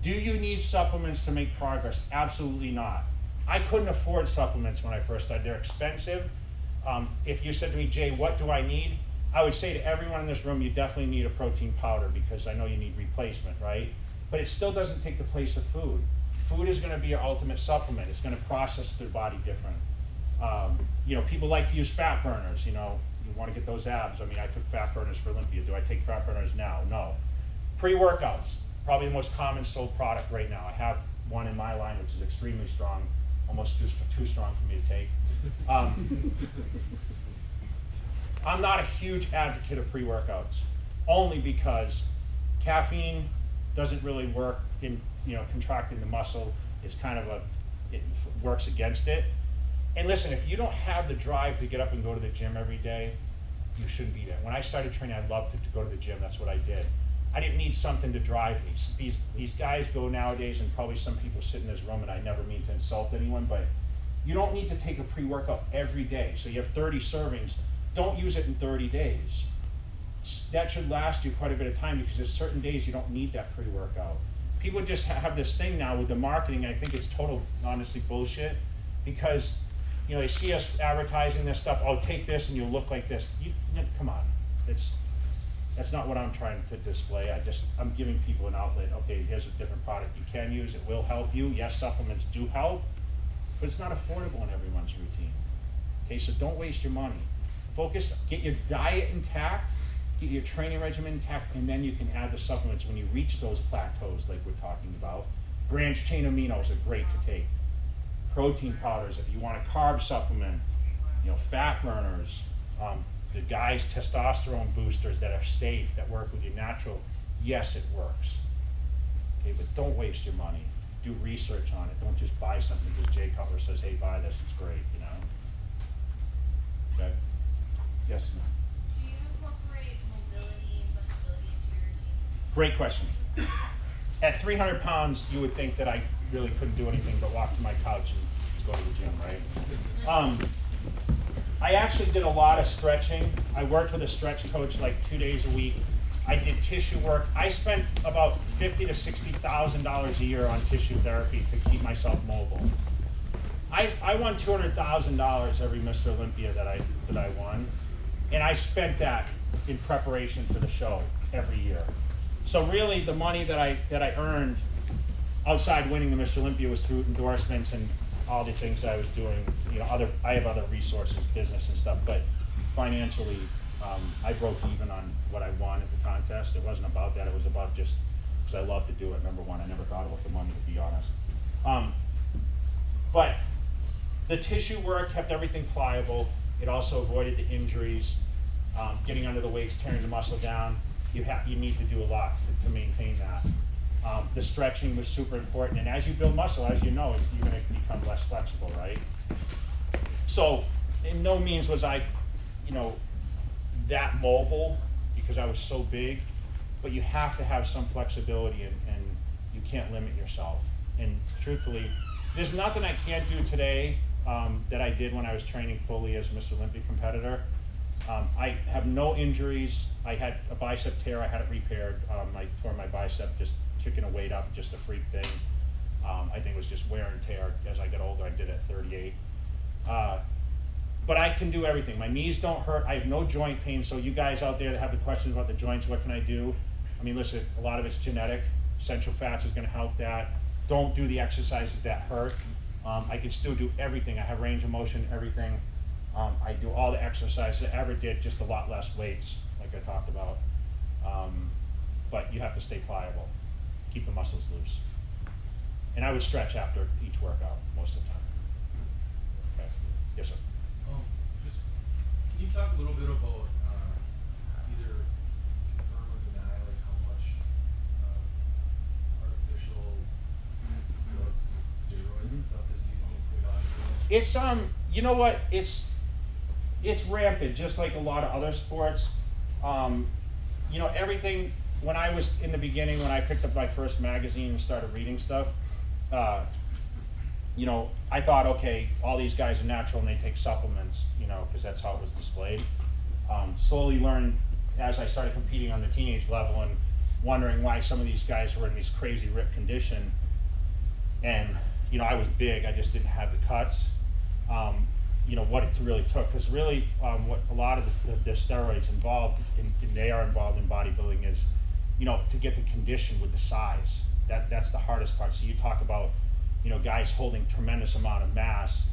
Do you need supplements to make progress? Absolutely not. I couldn't afford supplements when I first started. They're expensive. If you said to me, Jay, what do I need? I would say to everyone in this room, you definitely need a protein powder because I know you need replacement, right? But it still doesn't take the place of food. Food is going to be your ultimate supplement. It's going to process the body different. People like to use fat burners, you want to get those abs. I mean, I took fat burners for Olympia. Do I take fat burners now? No. Pre-workouts, probably the most common sold product right now. I have one in my line, which is extremely strong, almost too strong for me to take. I'm not a huge advocate of pre-workouts, only because caffeine doesn't really work in contracting the muscle. It's kind of it works against it. And listen, if you don't have the drive to get up and go to the gym every day, you shouldn't be there. When I started training, I loved to go to the gym. That's what I did. I didn't need something to drive me. These guys go nowadays, and probably some people sit in this room, and I never mean to insult anyone, but you don't need to take a pre-workout every day. So you have 30 servings. Don't use it in 30 days. That should last you quite a bit of time because there's certain days you don't need that pre-workout. People just have this thing now with the marketing, and I think it's total, honestly, bullshit, because they see us advertising this stuff. Oh, take this and you'll look like this. Come on, that's not what I'm trying to display. I'm giving people an outlet. Okay, here's a different product you can use. It will help you. Yes, supplements do help, but it's not affordable in everyone's routine. Okay, so don't waste your money. Focus, get your diet intact, get your training regimen intact, and then you can add the supplements when you reach those plateaus like we're talking about. Branched chain aminos are great to take. Protein powders, if you want a carb supplement, fat burners, the guys' testosterone boosters that are safe, that work with your natural, yes, it works. Okay, but don't waste your money. Do research on it. Don't just buy something because Jay Cutler says, hey, buy this, it's great, Okay? Yes, ma'am. Do you incorporate mobility and flexibility into your routine? Great question. At 300 pounds, you would think that I really couldn't do anything but walk to my couch and go to the gym, right? I actually did a lot of stretching. I worked with a stretch coach like 2 days a week. I did tissue work. I spent about $50,000 to $60,000 a year on tissue therapy to keep myself mobile. I won $200,000 every Mr. Olympia that I won, and I spent that in preparation for the show every year. So really, the money that I earned outside winning the Mr. Olympia was through endorsements and all the things that I was doing. You know, I have other resources, business and stuff, but financially, I broke even on what I won at the contest. It wasn't about that. It was about just because I love to do it. Number one, I never thought about the money, to be honest. But the tissue work kept everything pliable. It also avoided the injuries, getting under the weights, tearing the muscle down. You need to do a lot to maintain that. The stretching was super important, and as you build muscle, as you know, you're going to become less flexible, right? So, in no means was I, you know, that mobile because I was so big, but you have to have some flexibility, and you can't limit yourself. And truthfully, there's nothing I can't do today that I did when I was training fully as a Mr. Olympia competitor. I have no injuries. I had a bicep tear. I had it repaired. I tore my bicep just kicking a weight up, just a freak thing. I think it was just wear and tear as I got older. I did it at 38. But I can do everything. My knees don't hurt. I have no joint pain. So you guys out there that have the questions about the joints, what can I do? I mean, listen, a lot of it's genetic. Essential fats is going to help that. Don't do the exercises that hurt. I can still do everything. I have range of motion, everything. I do all the exercises I ever did, just a lot less weights, like I talked about. But you have to stay pliable. Keep the muscles loose. And I would stretch after each workout most of the time. Okay. Yes, sir. Just, can you talk a little bit about either confirm or deny, like how much artificial drugs, steroids and stuff is used in bodybuilding? It's you know what? It's rampant, just like a lot of other sports. You know, everything. When I was in the beginning, when I picked up my first magazine and started reading stuff, you know, I thought, okay, all these guys are natural and they take supplements, you know, because that's how it was displayed. Slowly learned as I started competing on the teenage level and wondering why some of these guys were in this crazy ripped condition. And, you know, I was big, I just didn't have the cuts. You know, what it really took, because really what a lot of the steroids involved, and they are involved in bodybuilding, is, you know, to get the condition with the size. That's the hardest part. So you talk about, you know, guys holding tremendous amount of mass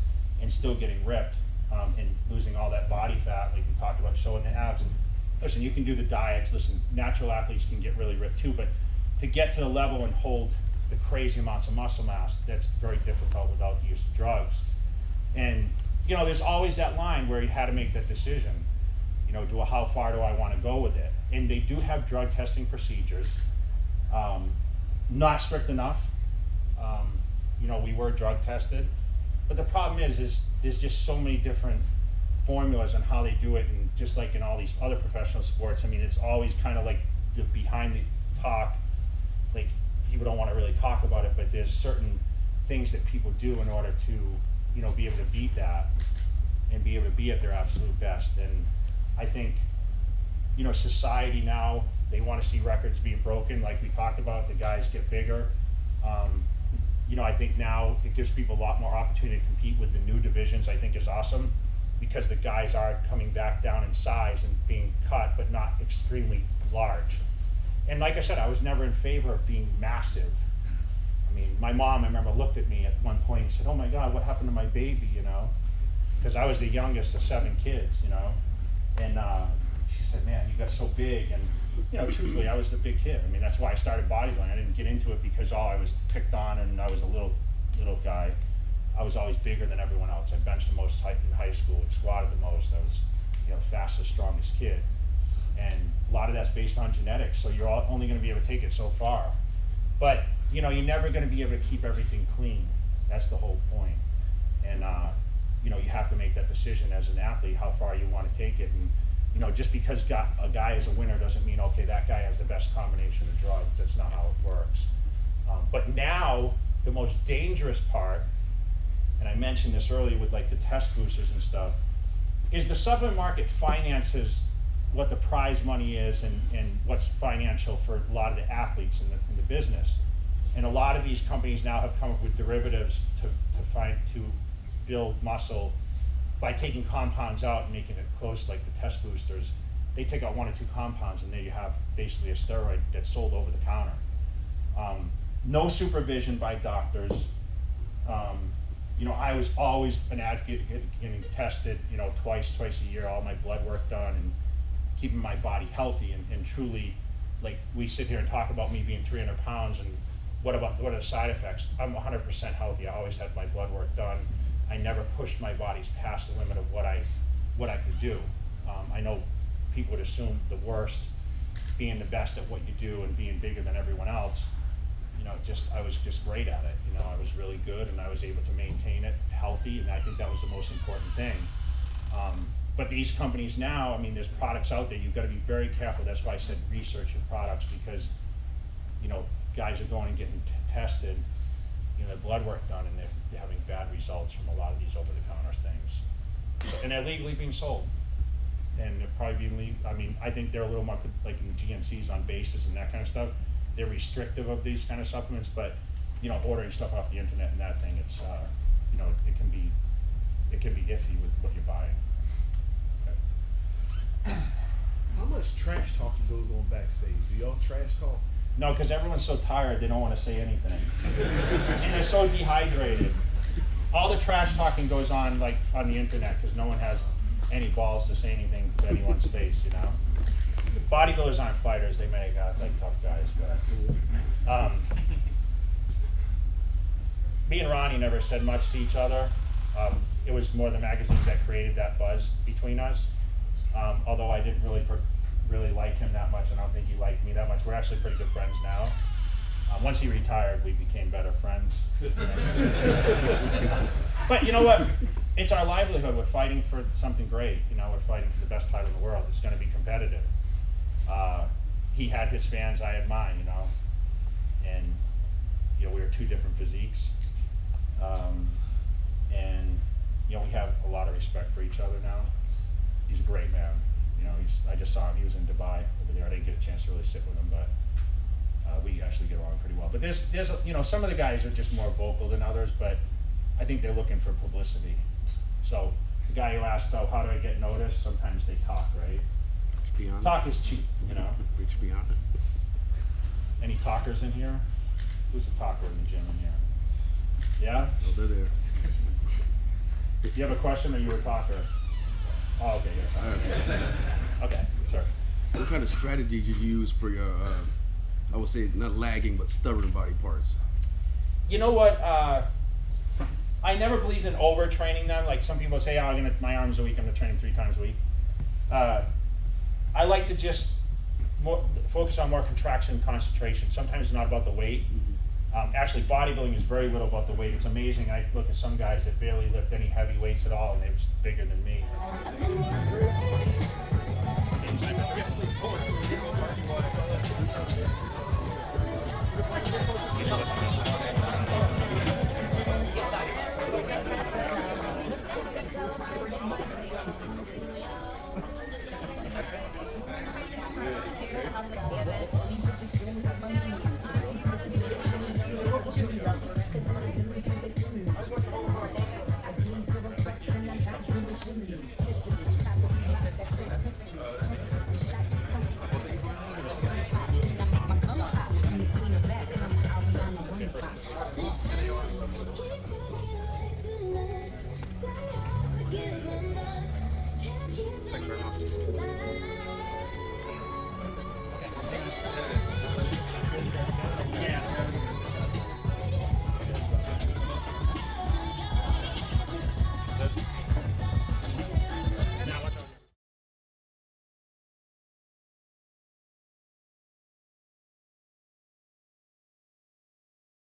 and still getting ripped and losing all that body fat, like we talked about, showing the abs. And listen, you can do the diets. Listen, natural athletes can get really ripped too, but to get to the level and hold the crazy amounts of muscle mass, that's very difficult without the use of drugs. And, you know, there's always that line where you had to make that decision. You know, how far do I want to go with it? And they do have drug testing procedures. Not strict enough. You know, we were drug tested. But the problem is there's just so many different formulas on how they do it. And just like in all these other professional sports, I mean, it's always kind of like the behind the talk. Like, people don't want to really talk about it, but there's certain things that people do in order to, you know, be able to beat that and be able to be at their absolute best. And I think, you know, society now, they want to see records being broken. Like we talked about, the guys get bigger. You know, I think now it gives people a lot more opportunity to compete with the new divisions. I think is awesome, because the guys are coming back down in size and being cut, but not extremely large. And like I said, I was never in favor of being massive. I mean, my mom, I remember, looked at me at one point and said, "Oh my God, what happened to my baby?" You know, because I was the youngest of 7 kids, you know. And she said, "Man, you got so big." And, you know, truthfully, I was the big kid. I mean, that's why I started bodybuilding. I didn't get into it because, I was picked on and I was a little guy. I was always bigger than everyone else. I benched the most in high school and squatted the most. I was, you know, fastest, strongest kid. And a lot of that's based on genetics, so you're only going to be able to take it so far. But, you know, you're never going to be able to keep everything clean. That's the whole point. And, you know, you have to make that decision as an athlete, how far you want to take it. And, you know, just because a guy is a winner doesn't mean, okay, that guy has the best combination of drugs. That's not how it works. But now, the most dangerous part, and I mentioned this earlier with like the test boosters and stuff, is the supplement market finances what the prize money is and what's financial for a lot of the athletes in the business. And a lot of these companies now have come up with derivatives to build muscle by taking compounds out and making it close, like the test boosters. they take out 1 or 2 compounds, and there you have basically a steroid that's sold over the counter. No supervision by doctors. You know, I was always an advocate getting tested, you know, twice a year, all my blood work done, and keeping my body healthy, and truly, like, we sit here and talk about me being 300 pounds, and what are the side effects? I'm 100% healthy. I always had my blood work done. I never pushed my bodies past the limit of what I could do. I know people would assume the worst, being the best at what you do and being bigger than everyone else. You know, I was just great at it. You know, I was really good, and I was able to maintain it healthy, and I think that was the most important thing. But these companies now, I mean, there's products out there. You've got to be very careful. That's why I said research your products, because, you know, guys are going and getting tested, you know, their blood work done, and they're having bad results from a lot of these over-the-counter things. And they're legally being sold. And they're probably being I mean, I think they're a little more like in GNCs on bases and that kind of stuff. They're restrictive of these kind of supplements, but, you know, ordering stuff off the internet and that thing, it's, you know, it can be iffy with what you're buying. Okay. How much trash talking goes on backstage? Do y'all trash talk? No, because everyone's so tired, they don't want to say anything. And they're so dehydrated. All the trash talking goes on, like, on the internet, because no one has any balls to say anything to anyone's face, you know? Bodybuilders aren't fighters, they may got like tough guys, but me and Ronnie never said much to each other. It was more the magazines that created that buzz between us. Although I didn't really like him that much, and I don't think he liked me that much. We're actually pretty good friends now. Once he retired, we became better friends. But you know what? It's our livelihood. We're fighting for something great. You know, we're fighting for the best title in the world. It's going to be competitive. He had his fans, I had mine, you know. And, you know, we were 2 different physiques. And, you know, we have a lot of respect for each other now. He's a great man. You know, I just saw him. He was in Dubai over there. I didn't get a chance to really sit with him, but we actually get along pretty well. But there's you know, some of the guys are just more vocal than others, but I think they're looking for publicity. So the guy who asked, oh, how do I get noticed? Sometimes they talk, right? Talk is cheap, you know. Any talkers in here? Who's a talker in the gym in here? Yeah? Oh, they're there. You have a question, or you a talker? Oh, okay, yeah. Okay, sorry. What kind of strategies you use for your, I would say not lagging, but stubborn body parts? You know what? I never believed in overtraining them. Like some people say, oh, my arms a week, I'm gonna train them 3 times a week. I like to just focus on more contraction and concentration. Sometimes it's not about the weight. Actually, bodybuilding is very little about the weight. It's amazing. I look at some guys that barely lift any heavy weights at all, and they're just bigger than me.